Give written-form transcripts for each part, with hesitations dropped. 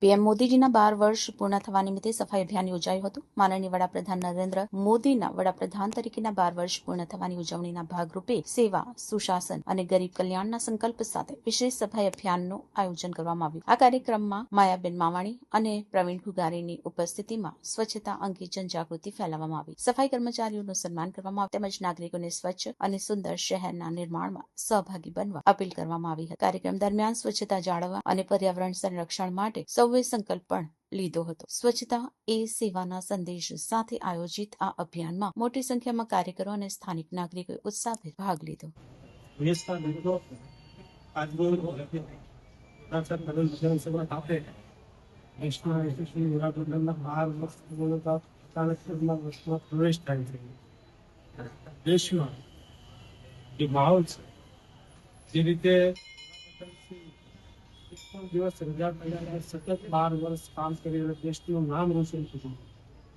PM મોદીજીના 12 વર્ષ પૂર્ણ થવા નિમિત્તે સફાઈ અભિયાન યોજાયું હતું. માનનીય વડાપ્રધાન નરેન્દ્ર મોદીના વડાપ્રધાન તરીકેના 12 વર્ષ પૂર્ણ થવાની ઉજવણીના ભાગરૂપે સેવા, સુશાસન અને ગરીબ કલ્યાણના સંકલ્પ સાથે વિશેષ સફાઈ અભિયાનનું આયોજન કરવામાં આવ્યું. આ કાર્યક્રમમાં માયાબેન માવાણી અને પ્રવીણ ઘુગારીની ઉપસ્થિતિમાં સ્વચ્છતા અંગે જનજાગૃતિ ફેલાવવામાં આવી. સફાઈ કર્મચારીઓનું સન્માન કરવામાં આવ્યું તેમજ નાગરિકોને સ્વચ્છ અને સુંદર શહેરના નિર્માણમાં સહભાગી બનવા અપીલ કરવામાં આવી હતી. કાર્યક્રમ દરમિયાન સ્વચ્છતા જાળવવા અને પર્યાવરણ સંરક્ષણ માટે સૌએ સંકલ્પ પણ લીધો હતો. સ્વચ્છતા એ સેવાના સંદેશ સાથે આયોજિત આ અભિયાનમાં મોટી સંખ્યામાં કાર્યકરો અને સ્થાનિક નાગરિકોએ ઉત્સાહભેર ભાગ લીધો. દેશમાં જે માહોલ છે જે રીતે દિવસ રજા કર્યા સતત 12 વર્ષ કામ કરી દેશનું નામ રોશન કર્યું.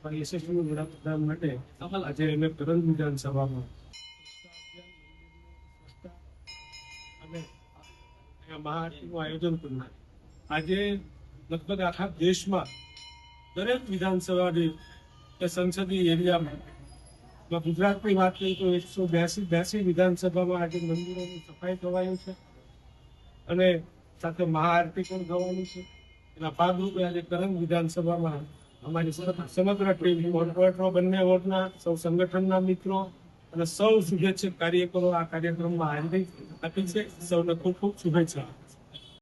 પણ યશસ્વી વડાપ્રધાન માટે આજે અમે કરંજ વિધાનસભામાં અને મહાઆરતીનું આયોજન કર્યું. આજે લગભગ આખા દેશમાં દરેક વિધાનસભાની સંસદીય એરિયામાં ગુજરાતની વાત કરીએ તો 182 વિધાનસભામાં આજે મંદિરોની સફાઈ કરવાની છે અને સાથે મહાઆરતી પણ થવાની છે. એના ભાગરૂપે આજે કરંજ વિધાનસભામાં અમારી સમગ્ર ટીમ, કોર્પોરેટરો, બંને વોર્ડના સૌ સંગઠનના મિત્રો અને સૌ શુભેચ્છક કાર્યકરો આ કાર્યક્રમમાં હાજરી આપી છે. સૌને ખૂબ ખૂબ શુભેચ્છા.